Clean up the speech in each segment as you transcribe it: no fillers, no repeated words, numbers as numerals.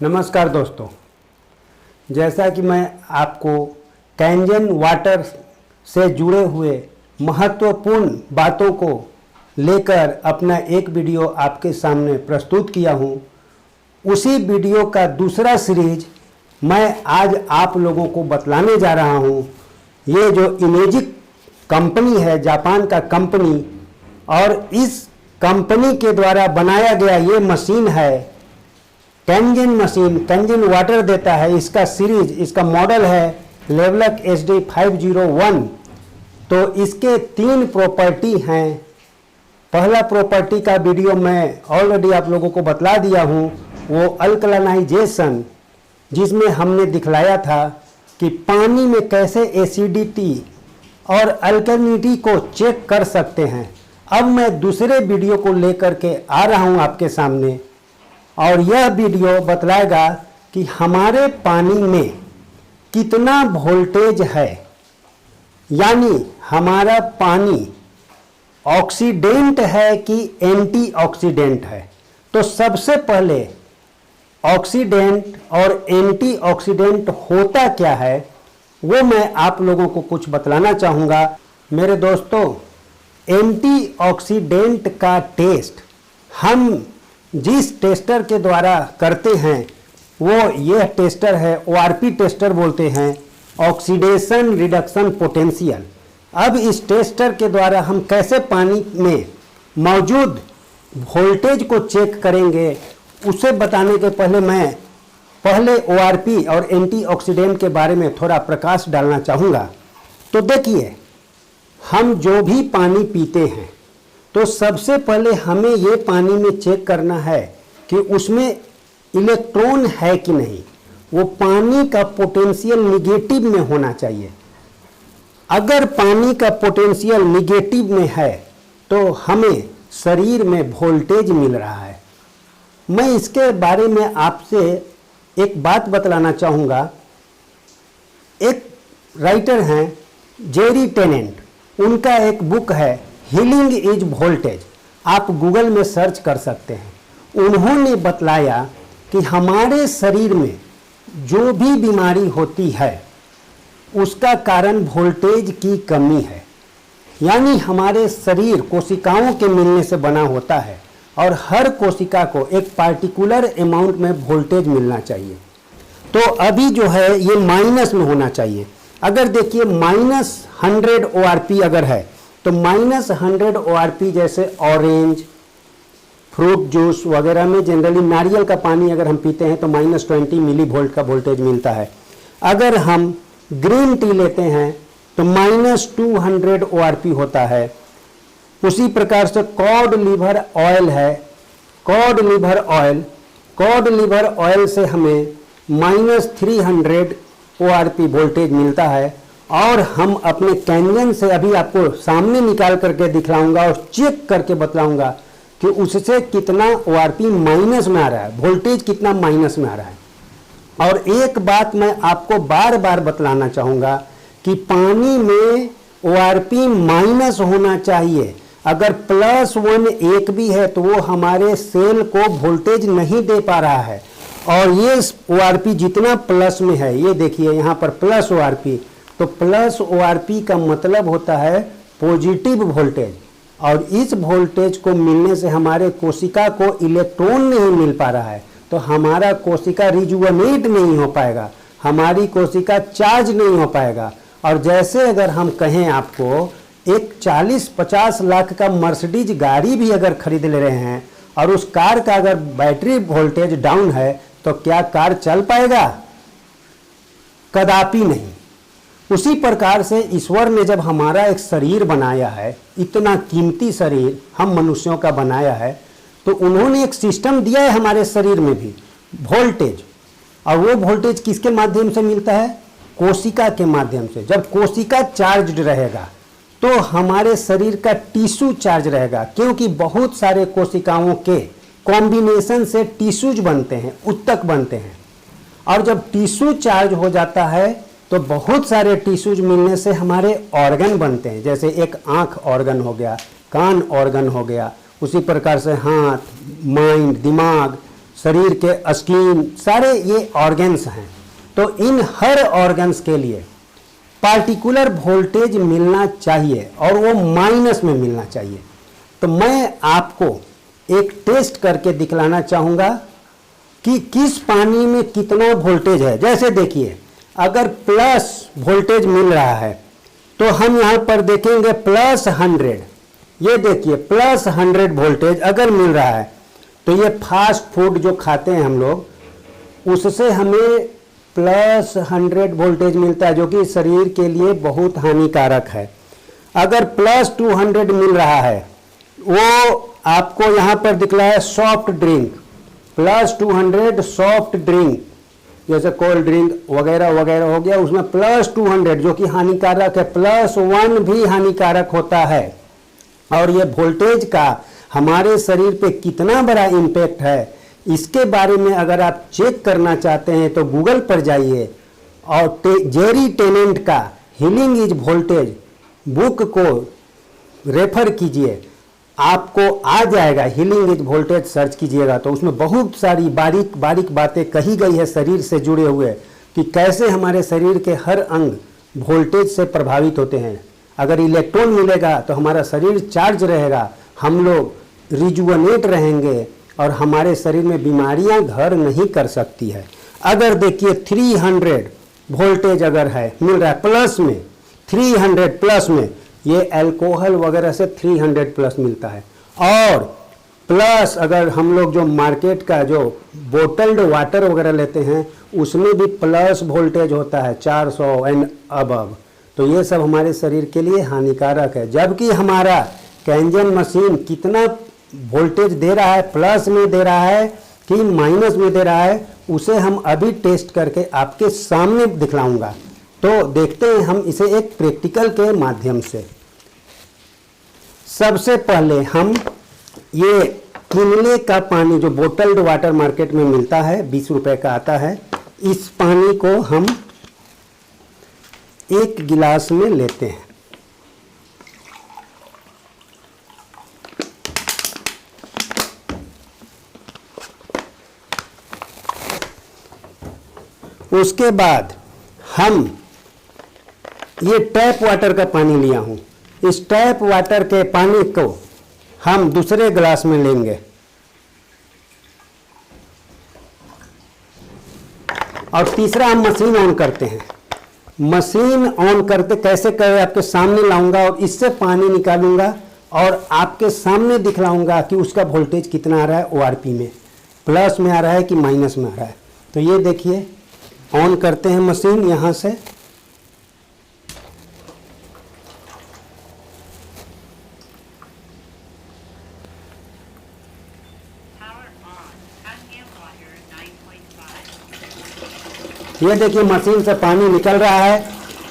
नमस्कार दोस्तों, जैसा कि मैं आपको कैंजन वाटर से जुड़े हुए महत्वपूर्ण बातों को लेकर अपना एक वीडियो आपके सामने प्रस्तुत किया हूँ, उसी वीडियो का दूसरा सीरीज मैं आज आप लोगों को बतलाने जा रहा हूँ। ये जो इमेजिक कंपनी है, जापान का कंपनी, और इस कंपनी के द्वारा बनाया गया ये मशीन है कैंजन मशीन, कैंजन वाटर देता है। इसका सीरीज, इसका मॉडल है लेवलक HD501। तो इसके 3 प्रॉपर्टी हैं। पहला प्रॉपर्टी का वीडियो मैं ऑलरेडी आप लोगों को बतला दिया हूँ, वो अल्कलानाइजेशन, जिसमें हमने दिखलाया था कि पानी में कैसे एसिडिटी और अल्कलिनिटी को चेक कर सकते हैं। अब मैं दूसरे वीडियो को लेकर के आ रहा हूँ आपके सामने, और यह वीडियो बतलाएगा कि हमारे पानी में कितना वोल्टेज है, यानी हमारा पानी ऑक्सीडेंट है कि एंटीऑक्सीडेंट है। तो सबसे पहले ऑक्सीडेंट और एंटीऑक्सीडेंट होता क्या है वो मैं आप लोगों को कुछ बतलाना चाहूँगा। मेरे दोस्तों, एंटीऑक्सीडेंट का टेस्ट हम जिस टेस्टर के द्वारा करते हैं वो यह टेस्टर है, ORP टेस्टर बोलते हैं, ऑक्सीडेशन रिडक्शन पोटेंशियल। अब इस टेस्टर के द्वारा हम कैसे पानी में मौजूद वोल्टेज को चेक करेंगे, उसे बताने के पहले मैं ORP और एंटीऑक्सीडेंट के बारे में थोड़ा प्रकाश डालना चाहूँगा। तो देखिए, हम जो भी पानी पीते हैं तो सबसे पहले हमें ये पानी में चेक करना है कि उसमें इलेक्ट्रॉन है कि नहीं। वो पानी का पोटेंशियल निगेटिव में होना चाहिए। अगर पानी का पोटेंशियल निगेटिव में है तो हमें शरीर में वोल्टेज मिल रहा है। मैं इसके बारे में आपसे एक बात बतलाना चाहूँगा। एक राइटर हैं जेरी टेनेंट, उनका एक बुक है हीलिंग इज वोल्टेज, आप गूगल में सर्च कर सकते हैं। उन्होंने बतलाया कि हमारे शरीर में जो भी बीमारी होती है उसका कारण वोल्टेज की कमी है। यानी हमारे शरीर कोशिकाओं के मिलने से बना होता है और हर कोशिका को एक पार्टिकुलर अमाउंट में वोल्टेज मिलना चाहिए। तो अभी जो है ये माइनस में होना चाहिए। अगर देखिए -100 ORP अगर है तो -100 ORP जैसे ऑरेंज फ्रूट जूस वगैरह में जनरली नारियल का पानी अगर हम पीते हैं तो -20 मिलीवोल्ट का वोल्टेज मिलता है। अगर हम ग्रीन टी लेते हैं तो -200 ORP होता है। उसी प्रकार से कॉड लिवर ऑयल है, कॉड लिवर ऑयल से हमें -300 ORP वोल्टेज मिलता है। और हम अपने कैंजन से अभी आपको सामने निकाल करके दिखलाऊंगा और चेक करके बतलाऊंगा कि उससे कितना ORP माइनस में आ रहा है, वोल्टेज कितना माइनस में आ रहा है। और एक बात मैं आपको बार बार बतलाना चाहूँगा कि पानी में ORP माइनस होना चाहिए। अगर +1 एक भी है तो वो हमारे सेल को वोल्टेज नहीं दे पा रहा है। और ये ORP जितना प्लस में है, ये देखिए यहाँ पर +ORP, तो +ORP का मतलब होता है पॉजिटिव वोल्टेज। और इस वोल्टेज को मिलने से हमारे कोशिका को इलेक्ट्रॉन नहीं मिल पा रहा है, तो हमारा कोशिका रिजुवनेट नहीं हो पाएगा, हमारी कोशिका चार्ज नहीं हो पाएगा। और जैसे अगर हम कहें आपको एक 40-50 लाख का मर्सिडीज गाड़ी भी अगर खरीद ले रहे हैं और उस कार का अगर बैटरी वोल्टेज डाउन है तो क्या कार चल पाएगा? कदापि नहीं। उसी प्रकार से ईश्वर ने जब हमारा एक शरीर बनाया है, इतना कीमती शरीर हम मनुष्यों का बनाया है, तो उन्होंने एक सिस्टम दिया है हमारे शरीर में भी, वोल्टेज। और वो वोल्टेज किसके माध्यम से मिलता है? कोशिका के माध्यम से। जब कोशिका चार्ज रहेगा तो हमारे शरीर का टिश्यू चार्ज रहेगा, क्योंकि बहुत सारे कोशिकाओं के कॉम्बिनेशन से टिश्यूज बनते हैं, उत्तक बनते हैं। और जब टिश्यू चार्ज हो जाता है तो बहुत सारे टिश्यूज मिलने से हमारे ऑर्गन बनते हैं। जैसे एक आँख ऑर्गन हो गया, कान ऑर्गन हो गया, उसी प्रकार से हाथ, माइंड, दिमाग, शरीर के स्किन, सारे ये ऑर्गन्स हैं। तो इन हर ऑर्गन्स के लिए पार्टिकुलर वोल्टेज मिलना चाहिए और वो माइनस में मिलना चाहिए। तो मैं आपको एक टेस्ट करके दिखलाना चाहूँगा कि किस पानी में कितना वोल्टेज है। जैसे देखिए, अगर प्लस वोल्टेज मिल रहा है तो हम यहाँ पर देखेंगे +100। ये देखिए +100 वोल्टेज अगर मिल रहा है तो ये फास्ट फूड जो खाते हैं हम लोग, उससे हमें +100 वोल्टेज मिलता है, जो कि शरीर के लिए बहुत हानिकारक है। अगर +200 मिल रहा है, वो आपको यहाँ पर दिख रहा है सॉफ्ट ड्रिंक, +200 सॉफ्ट ड्रिंक जैसे कोल्ड ड्रिंक वगैरह वगैरह हो गया, उसमें +200 जो कि हानिकारक है, +1 भी हानिकारक होता है। और ये वोल्टेज का हमारे शरीर पे कितना बड़ा इम्पैक्ट है, इसके बारे में अगर आप चेक करना चाहते हैं तो गूगल पर जाइए और जेरी टेनेंट का हीलिंग इज वोल्टेज बुक को रेफर कीजिए, आपको आ जाएगा। हीलिंग इज वोल्टेज सर्च कीजिएगा तो उसमें बहुत सारी बारीक बारीक बातें कही गई है शरीर से जुड़े हुए, कि कैसे हमारे शरीर के हर अंग वोल्टेज से प्रभावित होते हैं। अगर इलेक्ट्रॉन मिलेगा तो हमारा शरीर चार्ज रहेगा, हम लोग रिजुवनेट रहेंगे और हमारे शरीर में बीमारियां घर नहीं कर सकती है। अगर देखिए 300 वोल्टेज अगर है मिल रहा है प्लस में, 300 प्लस में, ये अल्कोहल वगैरह से 300 प्लस मिलता है। और प्लस अगर हम लोग जो मार्केट का जो बोटल्ड वाटर वगैरह लेते हैं उसमें भी प्लस वोल्टेज होता है 400 एंड अबव। तो ये सब हमारे शरीर के लिए हानिकारक है। जबकि हमारा कैंजन मशीन कितना वोल्टेज दे रहा है, प्लस में दे रहा है कि माइनस में दे रहा है, उसे हम अभी टेस्ट करके आपके सामने दिखलाऊंगा। तो देखते हैं हम इसे एक प्रैक्टिकल के माध्यम से। सबसे पहले हम ये किनले का पानी जो बोटल्ड वाटर मार्केट में मिलता है, 20 रुपए का आता है, इस पानी को हम एक गिलास में लेते हैं। उसके बाद हम ये टैप वाटर का पानी लिया हूं, इस टैप वाटर के पानी को हम दूसरे गिलास में लेंगे और तीसरा हम मशीन ऑन करते हैं। मशीन ऑन करते कैसे करें आपके सामने लाऊंगा और इससे पानी निकालूंगा और आपके सामने दिखलाऊंगा कि उसका वोल्टेज कितना आ रहा है, ORP में प्लस में आ रहा है कि माइनस में आ रहा है। तो ये देखिए, ऑन करते हैं मशीन यहाँ से, ये देखिए मशीन से पानी निकल रहा है।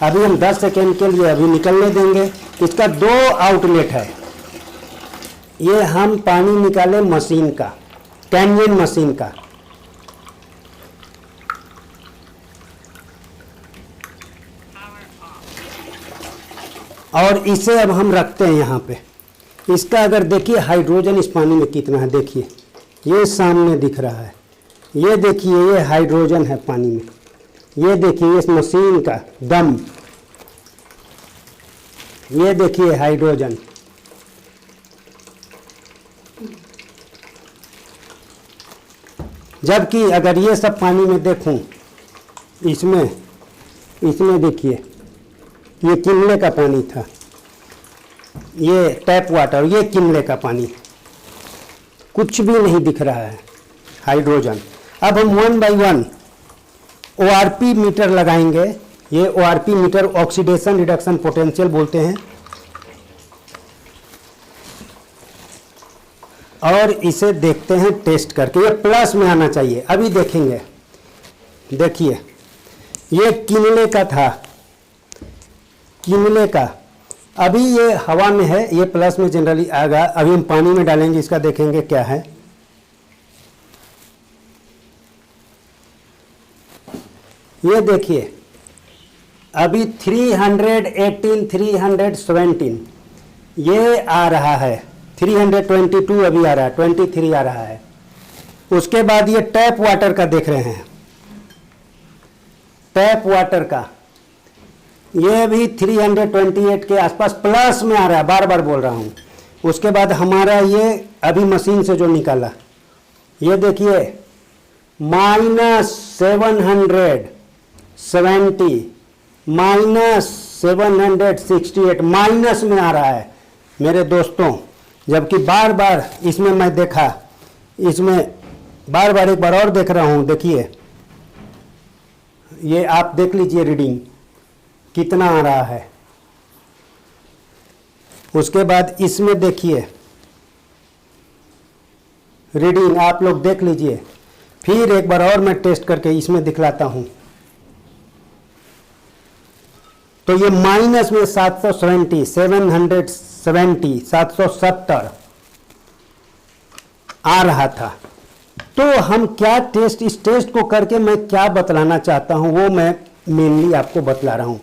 अभी हम 10 सेकेंड के लिए अभी निकलने देंगे। इसका 2 आउटलेट है। ये हम पानी निकाले मशीन का, कैंजन मशीन का। और इसे अब हम रखते हैं यहाँ पे। इसका अगर देखिए हाइड्रोजन इस पानी में कितना है, देखिए ये सामने दिख रहा है। ये देखिए ये हाइड्रोजन है पानी में। ये देखिए इस मशीन का दम, ये देखिए हाइड्रोजन। जबकि अगर ये सब पानी में देखूं, इसमें देखिए ये किनले का पानी था, ये टैप वाटर, ये किनले का पानी, कुछ भी नहीं दिख रहा है हाइड्रोजन। अब हम 1 बाई 1 ORP मीटर लगाएंगे। ये ORP meter oxidation reduction potential बोलते हैं। और इसे देखते हैं टेस्ट करके, ये प्लस में आना चाहिए। अभी देखेंगे, देखिए ये किनले का था, किनले का। अभी ये हवा में है, ये प्लस में जनरली आएगा। अभी हम पानी में डालेंगे, इसका देखेंगे क्या है। ये देखिए अभी 318 317 ये आ रहा है, 322 अभी आ रहा है, 23 आ रहा है। उसके बाद ये टैप वाटर का देख रहे हैं, टैप वाटर का ये भी 328 के आसपास प्लस में आ रहा है, बार बार बोल रहा हूँ। उसके बाद हमारा ये अभी मशीन से जो निकाला, ये देखिए -770, -768 माइनस में आ रहा है मेरे दोस्तों। जबकि बार बार इसमें मैं देखा, इसमें बार बार एक बार और देख रहा हूँ, देखिए ये आप देख लीजिए रीडिंग कितना आ रहा है। उसके बाद इसमें देखिए रीडिंग आप लोग देख लीजिए। फिर एक बार और मैं टेस्ट करके इसमें दिखलाता हूं। तो ये माइनस में 770 आ रहा था। तो हम क्या टेस्ट, इस टेस्ट को करके मैं क्या बतलाना चाहता हूं वो मैं मेनली आपको बतला रहा हूं।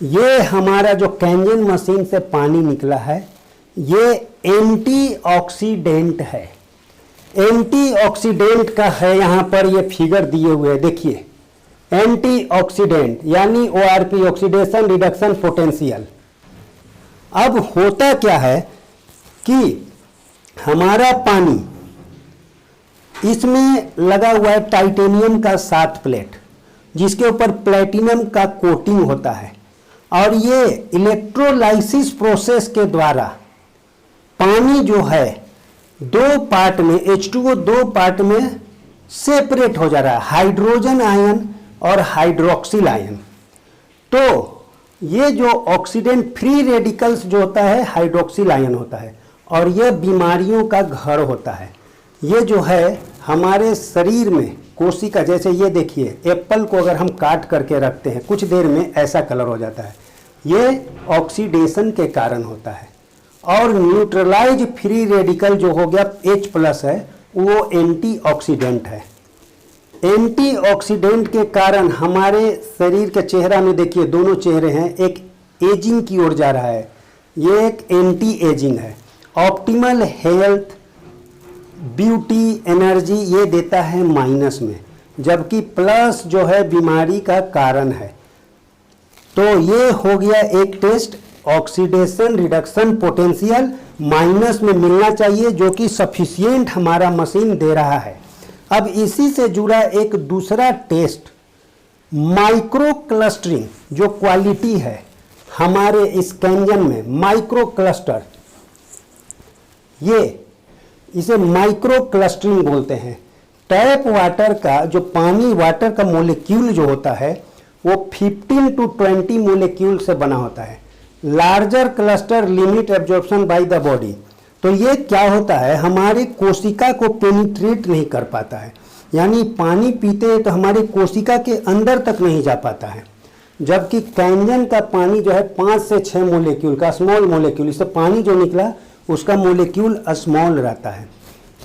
ये हमारा जो कैंजन मशीन से पानी निकला है ये एंटीऑक्सीडेंट है। एंटीऑक्सीडेंट का है, यहाँ पर ये फिगर दिए हुए हैं, देखिए एंटीऑक्सीडेंट यानी ORP, ऑक्सीडेशन रिडक्शन पोटेंशियल। अब होता क्या है कि हमारा पानी, इसमें लगा हुआ है टाइटेनियम का 7 प्लेट जिसके ऊपर प्लेटिनम का कोटिंग होता है, और ये इलेक्ट्रोलाइसिस प्रोसेस के द्वारा पानी जो है 2 पार्ट में, H2O 2 पार्ट में सेपरेट हो जा रहा है, हाइड्रोजन आयन और हाइड्रोक्सिल आयन। तो ये जो ऑक्सीडेंट फ्री रेडिकल्स जो होता है हाइड्रोक्सिल आयन होता है, और यह बीमारियों का घर होता है। ये जो है हमारे शरीर में कोशिका, जैसे ये देखिए एप्पल को अगर हम काट करके रखते हैं कुछ देर में ऐसा कलर हो जाता है, ये ऑक्सीडेशन के कारण होता है। और न्यूट्रलाइज फ्री रेडिकल जो हो गया H+ है वो एंटीऑक्सीडेंट है। एंटीऑक्सीडेंट के कारण हमारे शरीर के चेहरा में देखिए दोनों चेहरे हैं, एक एजिंग की ओर जा रहा है, ये एक एंटी एजिंग है। ऑप्टिमल हेल्थ, ब्यूटी, एनर्जी ये देता है माइनस में, जबकि प्लस जो है बीमारी का कारण है। तो ये हो गया एक test, oxidation reduction potential minus में मिलना चाहिए, जो कि सफिशिएंट हमारा मशीन दे रहा है। अब इसी से जुड़ा एक दूसरा टेस्ट, माइक्रो क्लस्टरिंग, जो क्वालिटी है हमारे इस कैंजन में, माइक्रो क्लस्टर, ये इसे माइक्रो क्लस्टरिंग बोलते हैं। टैप वाटर का जो पानी, वाटर का मोलिक्यूल जो होता है वो 15 to 20 मोलिक्यूल से बना होता है। Larger cluster limit absorption by the body. तो ये क्या होता है, हमारी कोशिका को पेनिट्रेट नहीं कर पाता है, यानी पानी पीते हैं तो हमारी कोशिका के अंदर तक नहीं जा पाता है। जबकि कैंजन का पानी जो है 5 से 6 मोलिक्यूल का स्मॉल मोलिक्यूल, इससे पानी जो निकला उसका मोलिक्यूल स्मॉल रहता है।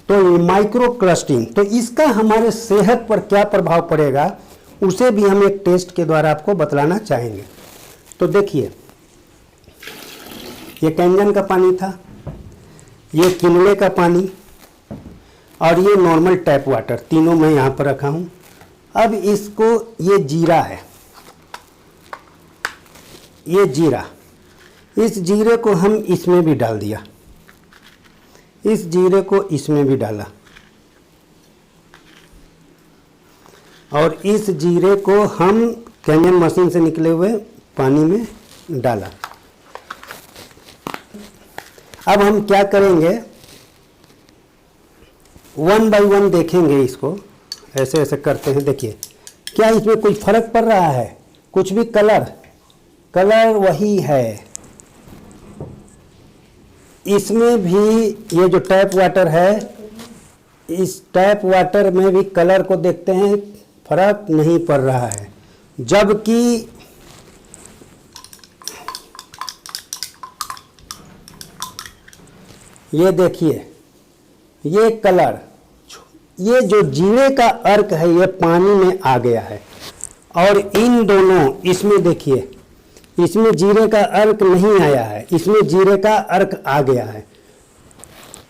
तो ये माइक्रो क्लस्टरिंग, तो इसका हमारे सेहत पर क्या प्रभाव पड़ेगा उसे भी हम एक टेस्ट के द्वारा आपको बतलाना चाहेंगे। तो देखिए ये कैंजन का पानी था, ये किनले का पानी, और ये नॉर्मल टैप वाटर, तीनों मैं यहाँ पर रखा हूँ। अब इसको, ये जीरा है, ये जीरा, इस जीरे को हम इसमें भी डाल दिया, इस जीरे को इसमें भी डाला, और इस जीरे को हम कैंजन मशीन से निकले हुए पानी में डाला। अब हम क्या करेंगे, 1 by 1 देखेंगे इसको, ऐसे ऐसे करते हैं। देखिए क्या इसमें कोई फर्क पड़ रहा है, कुछ भी, कलर वही है। इसमें भी ये जो टैप वाटर है, इस टैप वाटर में भी कलर को देखते हैं, फर्क नहीं पड़ रहा है। जबकि ये देखिए ये कलर, ये जो जीरे का अर्क है ये पानी में आ गया है, और इन दोनों, इसमें देखिए इसमें जीरे का अर्क नहीं आया है, इसमें जीरे का अर्क आ गया है।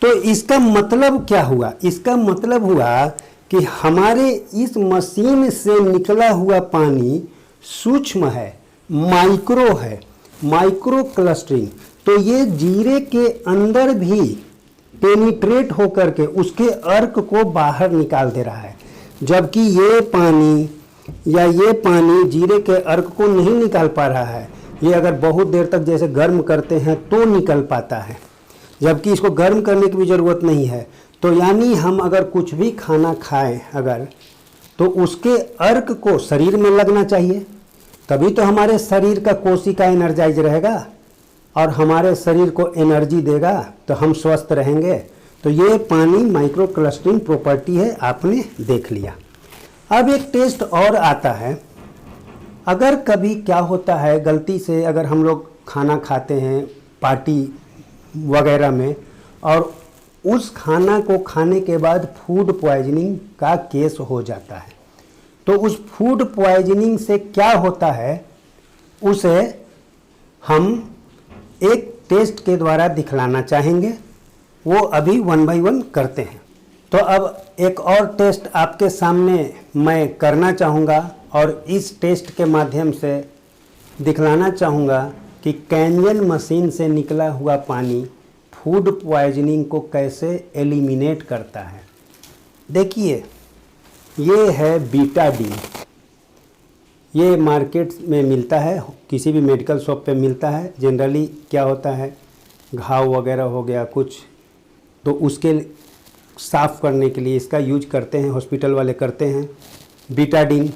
तो इसका मतलब क्या हुआ, इसका मतलब हुआ कि हमारे इस मशीन से निकला हुआ पानी सूक्ष्म है, माइक्रो है, माइक्रो क्लस्टरिंग। तो ये जीरे के अंदर भी पेनिट्रेट होकर के उसके अर्क को बाहर निकाल दे रहा है, जबकि ये पानी जीरे के अर्क को नहीं निकाल पा रहा है। ये अगर बहुत देर तक जैसे गर्म करते हैं तो निकल पाता है, जबकि इसको गर्म करने की भी ज़रूरत नहीं है। तो यानी हम अगर कुछ भी खाना खाएं अगर, तो उसके अर्क को शरीर में लगना चाहिए, तभी तो हमारे शरीर का कोशिका एनर्जाइज रहेगा और हमारे शरीर को एनर्जी देगा, तो हम स्वस्थ रहेंगे। तो ये पानी माइक्रो क्लस्टरिंग प्रॉपर्टी है, आपने देख लिया। अब एक टेस्ट और आता है। अगर कभी क्या होता है, गलती से अगर हम लोग खाना खाते हैं पार्टी वगैरह में, और उस खाना को खाने के बाद फूड पॉइजनिंग का केस हो जाता है, तो उस फूड पॉइजनिंग से क्या होता है उसे हम एक टेस्ट के द्वारा दिखलाना चाहेंगे। वो अभी 1 बाय 1 करते हैं। तो अब एक और टेस्ट आपके सामने मैं करना चाहूँगा और इस टेस्ट के माध्यम से दिखलाना चाहूँगा कि कैन्यन मशीन से निकला हुआ पानी फूड पॉइजनिंग को कैसे एलिमिनेट करता है। देखिए, ये है बीटाडीन। ये मार्केट में मिलता है, किसी भी मेडिकल शॉप पे मिलता है। जनरली क्या होता है, घाव वगैरह हो गया कुछ, तो उसके साफ़ करने के लिए इसका यूज करते हैं, हॉस्पिटल वाले करते हैं बीटाडीन।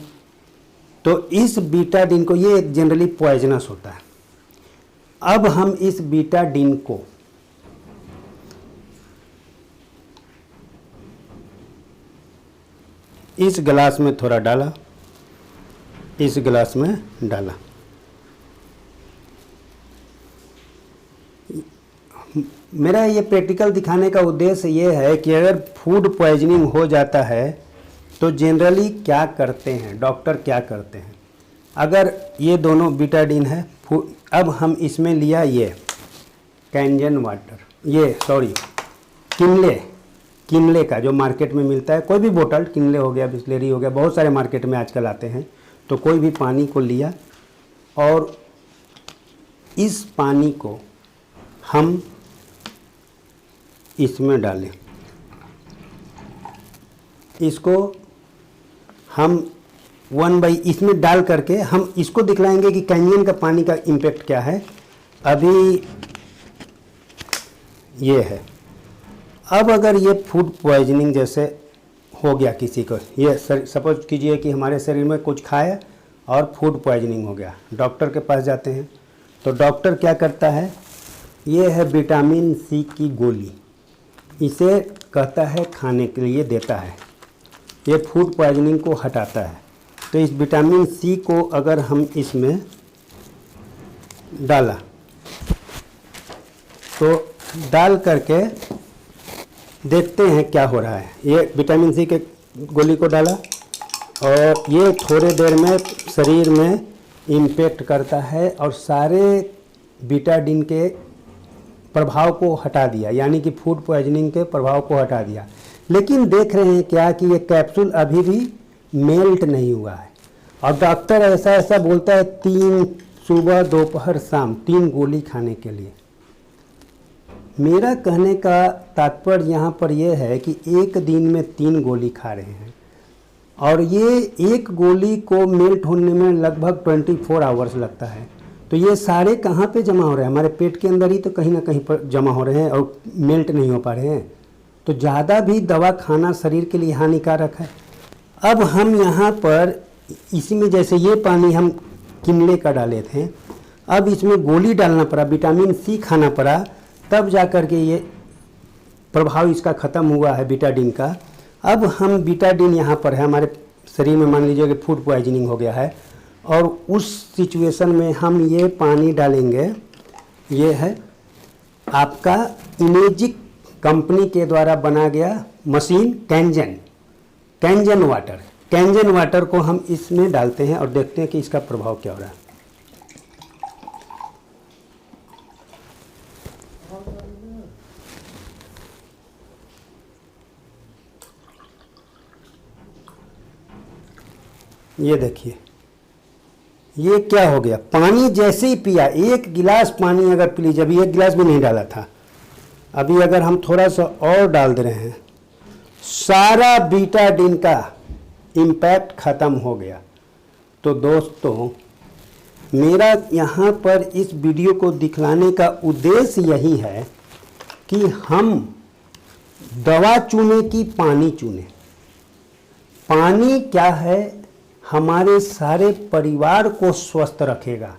तो इस बीटाडीन को, ये जनरली पॉइजनस होता है। अब हम इस बीटाडीन को इस गिलास में थोड़ा डाला, इस गिलास में डाला। मेरा ये प्रैक्टिकल दिखाने का उद्देश्य ये है कि अगर फूड पॉइजनिंग हो जाता है तो जनरली क्या करते हैं डॉक्टर, क्या करते हैं। अगर ये दोनों बीटाडीन है, अब हम इसमें लिया ये कैंजन वाटर, ये किनले का जो मार्केट में मिलता है, कोई भी बोतल, किनले हो गया, बिस्लेरी हो गया, बहुत सारे मार्केट में आजकल आते हैं। तो कोई भी पानी को लिया और इस पानी को हम इसमें डालें। इसको हम 1 बाय इसमें डाल करके हम इसको दिखलाएंगे कि कैनियन का पानी का इम्पैक्ट क्या है। अभी ये है। अब अगर ये फूड पॉइजनिंग जैसे हो गया किसी को, ये सपोज कीजिए कि हमारे शरीर में कुछ खाया और फूड पॉइजनिंग हो गया, डॉक्टर के पास जाते हैं। तो डॉक्टर क्या करता है, ये है विटामिन सी की गोली, इसे कहता है खाने के लिए देता है, ये फूड पॉइजनिंग को हटाता है। तो इस विटामिन सी को अगर हम इसमें डाला, तो डाल करके देखते हैं क्या हो रहा है। ये विटामिन सी के गोली को डाला और ये थोड़े देर में शरीर में इम्पैक्ट करता है और सारे बीटाडीन के प्रभाव को हटा दिया, यानी कि फूड पॉइजनिंग के प्रभाव को हटा दिया। लेकिन देख रहे हैं क्या कि ये कैप्सूल अभी भी मेल्ट नहीं हुआ है और डॉक्टर ऐसा बोलता है 3 सुबह दोपहर शाम 3 गोली खाने के लिए। मेरा कहने का तात्पर्य यहाँ पर यह है कि एक दिन में 3 गोली खा रहे हैं और ये एक गोली को मेल्ट होने में लगभग 24 आवर्स लगता है। तो ये सारे कहाँ पे जमा हो रहे हैं, हमारे पेट के अंदर ही तो कहीं ना कहीं पर जमा हो रहे हैं और मेल्ट नहीं हो पा रहे हैं। तो ज़्यादा भी दवा खाना शरीर के लिए हानिकारक है। अब हम यहाँ पर इसी में जैसे ये पानी हम किनले का डाले थे, अब इसमें गोली डालना पड़ा, विटामिन सी खाना पड़ा, तब जा कर के ये प्रभाव इसका ख़त्म हुआ है बीटाडीन का। अब हम बीटाडीन यहाँ पर है हमारे शरीर में, मान लीजिए कि फूड पॉइजनिंग हो गया है और उस सिचुएशन में हम ये पानी डालेंगे। ये है आपका इमेजिक कंपनी के द्वारा बना गया मशीन कैंजन वाटर। कैंजन वाटर को हम इसमें डालते हैं और देखते हैं कि इसका प्रभाव क्या हो रहा है। ये देखिए, ये क्या हो गया, पानी जैसे ही पिया, एक गिलास पानी अगर पी लीजिए, अभी एक गिलास भी नहीं डाला था, अभी अगर हम थोड़ा सा और डाल दे रहे हैं, सारा बीटाडीन का इम्पैक्ट खत्म हो गया। तो दोस्तों, मेरा यहाँ पर इस वीडियो को दिखलाने का उद्देश्य यही है कि हम दवा चुने कि पानी चुने। पानी क्या है, हमारे सारे परिवार को स्वस्थ रखेगा।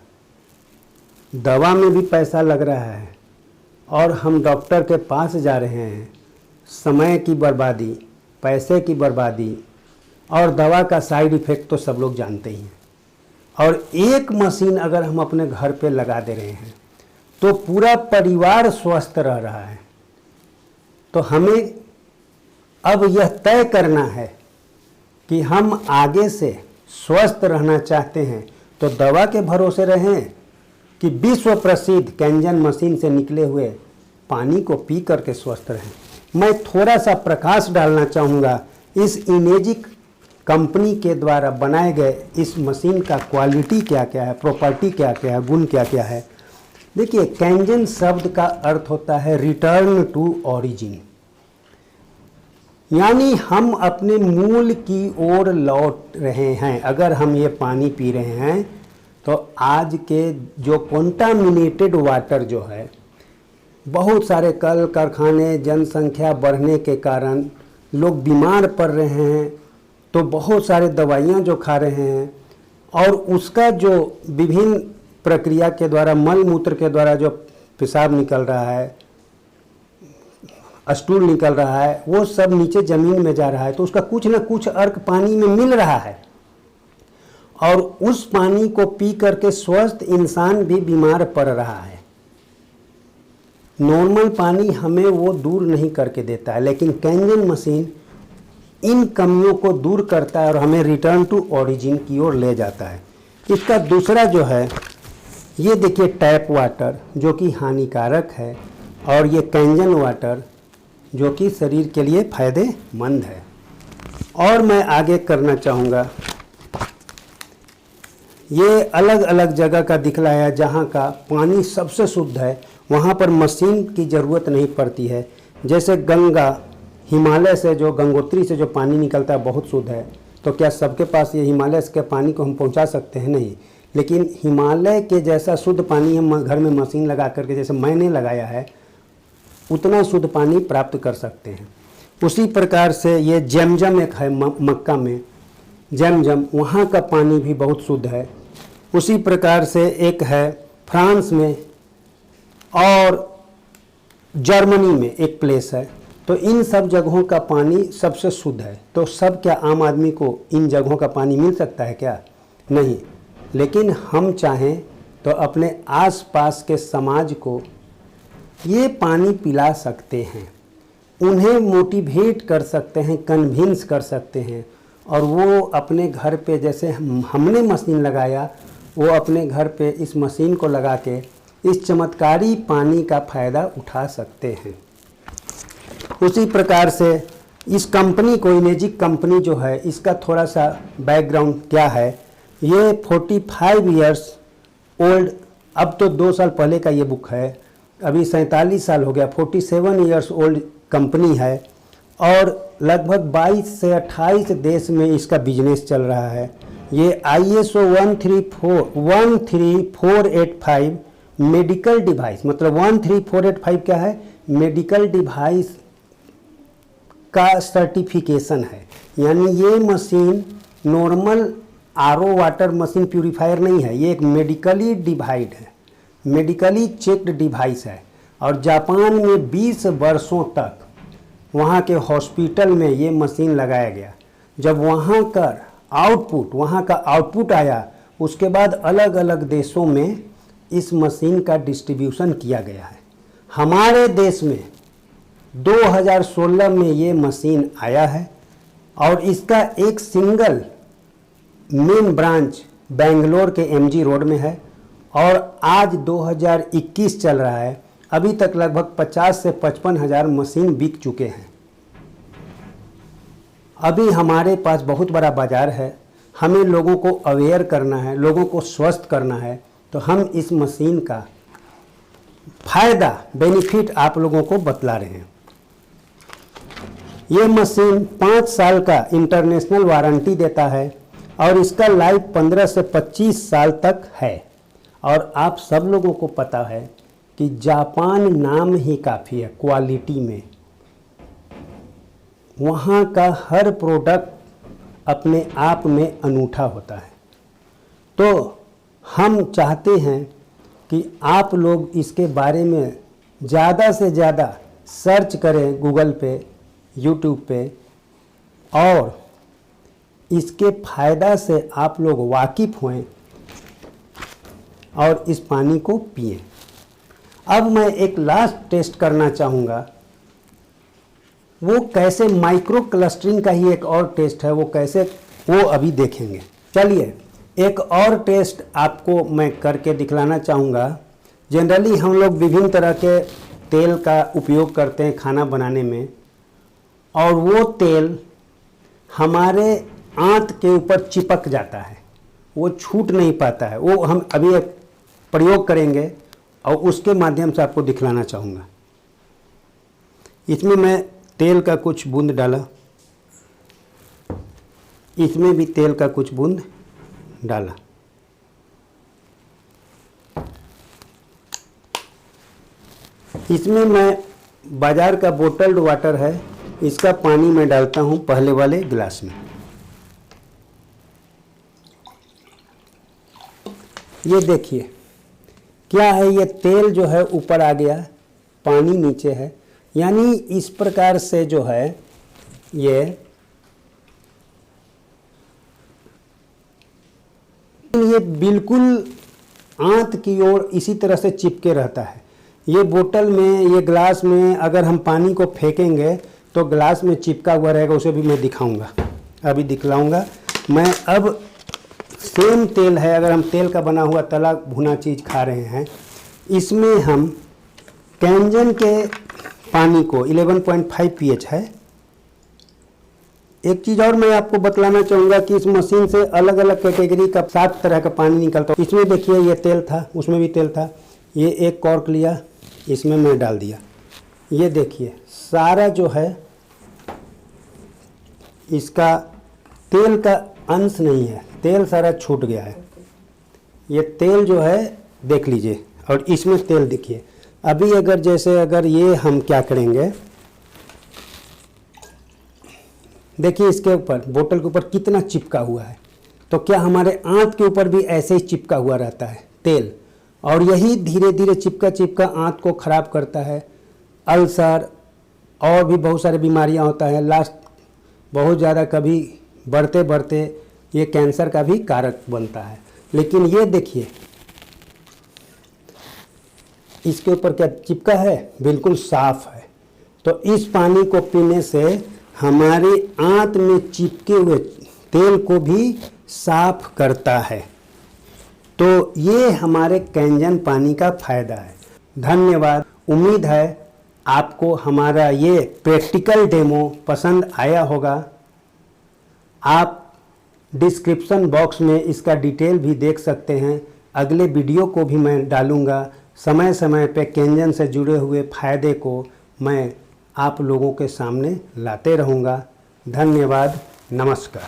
दवा में भी पैसा लग रहा है और हम डॉक्टर के पास जा रहे हैं, समय की बर्बादी, पैसे की बर्बादी, और दवा का साइड इफ़ेक्ट तो सब लोग जानते ही हैं। और एक मशीन अगर हम अपने घर पे लगा दे रहे हैं तो पूरा परिवार स्वस्थ रह रहा है। तो हमें अब यह तय करना है कि हम आगे से स्वस्थ रहना चाहते हैं तो दवा के भरोसे रहें कि विश्व प्रसिद्ध कैंजन मशीन से निकले हुए पानी को पी करके स्वस्थ रहें। मैं थोड़ा सा प्रकाश डालना चाहूँगा इस इमेजिक कंपनी के द्वारा बनाए गए इस मशीन का क्वालिटी क्या क्या है, प्रॉपर्टी क्या क्या है, गुण क्या क्या है। देखिए, कैंजन शब्द का अर्थ होता है रिटर्न टू ओरिजिन, यानी हम अपने मूल की ओर लौट रहे हैं। अगर हम ये पानी पी रहे हैं तो आज के जो कंटामिनेटेड वाटर जो है, बहुत सारे कल कारखाने, जनसंख्या बढ़ने के कारण लोग बीमार पड़ रहे हैं, तो बहुत सारे दवाइयाँ जो खा रहे हैं और उसका जो विभिन्न प्रक्रिया के द्वारा, मल मूत्र के द्वारा जो पेशाब निकल रहा है, स्टूल निकल रहा है, वो सब नीचे ज़मीन में जा रहा है। तो उसका कुछ ना कुछ अर्क पानी में मिल रहा है और उस पानी को पी करके स्वस्थ इंसान भी बीमार पड़ रहा है। नॉर्मल पानी हमें वो दूर नहीं करके देता है, लेकिन कैंजन मशीन इन कमियों को दूर करता है और हमें रिटर्न टू ओरिजिन की ओर ले जाता है। इसका दूसरा जो है, ये देखिए टैप वाटर जो कि हानिकारक है, और ये कैंजन वाटर जो कि शरीर के लिए फ़ायदेमंद है। और मैं आगे करना चाहूँगा, ये अलग अलग जगह का दिखलाया जहाँ का पानी सबसे शुद्ध है, वहाँ पर मशीन की ज़रूरत नहीं पड़ती है। जैसे गंगा, हिमालय से जो गंगोत्री से जो पानी निकलता है बहुत शुद्ध है, तो क्या सबके पास ये हिमालय के पानी को हम पहुंचा सकते हैं? नहीं। लेकिन हिमालय के जैसा शुद्ध पानी हम घर में मशीन लगा करके, जैसे मैंने लगाया है, उतना शुद्ध पानी प्राप्त कर सकते हैं। उसी प्रकार से ये जमजम एक है मक्का में, जमजम, वहाँ का पानी भी बहुत शुद्ध है। उसी प्रकार से एक है फ्रांस में और जर्मनी में एक प्लेस है। तो इन सब जगहों का पानी सबसे शुद्ध है। तो सब क्या आम आदमी को इन जगहों का पानी मिल सकता है क्या? नहीं। लेकिन हम चाहें तो अपने आसपास के समाज को ये पानी पिला सकते हैं, उन्हें मोटिवेट कर सकते हैं, कन्विंस कर सकते हैं, और वो अपने घर पे, जैसे हमने मशीन लगाया, वो अपने घर पे इस मशीन को लगा के इस चमत्कारी पानी का फ़ायदा उठा सकते हैं। उसी प्रकार से इस कंपनी को, इमेजिक कंपनी जो है, इसका थोड़ा सा बैकग्राउंड क्या है। ये 45 इयर्स ओल्ड, अब तो 2 साल पहले का ये बुक है, अभी 47 साल हो गया, 47 इयर्स ओल्ड कंपनी है और लगभग 22 से 28 देश में इसका बिजनेस चल रहा है। ये ISO 13485 मेडिकल डिवाइस, मतलब 13485 क्या है? मेडिकल डिवाइस का सर्टिफिकेशन है। यानी ये machine normal RO water machine purifier नहीं है, ये एक मेडिकली डिवाइड है, मेडिकली चेक्ड डिवाइस है। और जापान में 20 वर्षों तक वहाँ के हॉस्पिटल में ये मशीन लगाया गया। जब वहाँ का आउटपुट आया, उसके बाद अलग अलग देशों में इस मशीन का डिस्ट्रीब्यूशन किया गया है। हमारे देश में 2016 में ये मशीन आया है और इसका एक सिंगल मेन ब्रांच बेंगलोर के MG रोड में है और आज 2021 चल रहा है। अभी तक लगभग 50 से 55 हज़ार मशीन बिक चुके हैं। अभी हमारे पास बहुत बड़ा बाज़ार है। हमें लोगों को अवेयर करना है, लोगों को स्वस्थ करना है, तो हम इस मशीन का फायदा, बेनिफिट आप लोगों को बतला रहे हैं। ये मशीन 5 साल का इंटरनेशनल वारंटी देता है और इसका लाइफ 15 से 25 साल तक है। और आप सब लोगों को पता है कि जापान नाम ही काफ़ी है क्वालिटी में। वहाँ का हर प्रोडक्ट अपने आप में अनूठा होता है। तो हम चाहते हैं कि आप लोग इसके बारे में ज़्यादा से ज़्यादा सर्च करें गूगल पे, यूट्यूब पे, और इसके फ़ायदा से आप लोग वाकिफ़ हों और इस पानी को पिएं। अब मैं एक लास्ट टेस्ट करना चाहूँगा। वो कैसे, माइक्रो क्लस्टरिंग का ही एक और टेस्ट है, वो कैसे, वो अभी देखेंगे। चलिए एक और टेस्ट आपको मैं करके दिखलाना चाहूँगा। जनरली हम लोग विभिन्न तरह के तेल का उपयोग करते हैं खाना बनाने में, और वो तेल हमारे आंत के ऊपर चिपक जाता है, वो छूट नहीं पाता है। वो हम अभी एक प्रयोग करेंगे और उसके माध्यम से आपको दिखलाना चाहूँगा। इसमें मैं तेल का कुछ बूंद डाला, इसमें भी तेल का कुछ बूंद डाला। इसमें मैं बाजार का बोतल्ड वाटर है, इसका पानी मैं डालता हूं पहले वाले गिलास में। ये देखिए क्या है, ये तेल जो है ऊपर आ गया, पानी नीचे है। यानी इस प्रकार से जो है ये बिल्कुल आंत की ओर इसी तरह से चिपके रहता है। ये बोतल में, ये ग्लास में अगर हम पानी को फेंकेंगे तो ग्लास में चिपका हुआ रहेगा, उसे भी मैं दिखाऊंगा, अभी दिखलाऊंगा मैं। अब सेम तेल है, अगर हम तेल का बना हुआ तला भुना चीज़ खा रहे हैं, इसमें हम कैंजन के पानी को 11.5 pH है। एक चीज़ और मैं आपको बतलाना चाहूँगा कि इस मशीन से अलग अलग कैटेगरी का 7 तरह का पानी निकलता है। इसमें देखिए ये तेल था, उसमें भी तेल था। ये एक कॉर्क लिया, इसमें मैं डाल दिया। ये देखिए सारा जो है इसका तेल का अंश नहीं है, तेल सारा छूट गया है। ये तेल जो है देख लीजिए, और इसमें तेल देखिए। अभी अगर जैसे अगर ये हम क्या करेंगे, देखिए इसके ऊपर, बोतल के ऊपर कितना चिपका हुआ है। तो क्या हमारे आंत के ऊपर भी ऐसे ही चिपका हुआ रहता है तेल, और यही धीरे धीरे चिपका चिपका आंत को ख़राब करता है। अल्सर और भी बहुत सारी बीमारियां होता है। लास्ट बहुत ज़्यादा कभी बढ़ते बढ़ते ये कैंसर का भी कारक बनता है। लेकिन ये देखिए इसके ऊपर क्या चिपका है, बिल्कुल साफ है। तो इस पानी को पीने से हमारे आंत में चिपके हुए तेल को भी साफ करता है। तो ये हमारे कैंजन पानी का फ़ायदा है। धन्यवाद। उम्मीद है आपको हमारा ये प्रैक्टिकल डेमो पसंद आया होगा। आप डिस्क्रिप्शन बॉक्स में इसका डिटेल भी देख सकते हैं। अगले वीडियो को भी मैं डालूँगा। समय समय पे कैंजन से जुड़े हुए फ़ायदे को मैं आप लोगों के सामने लाते रहूँगा। धन्यवाद। नमस्कार।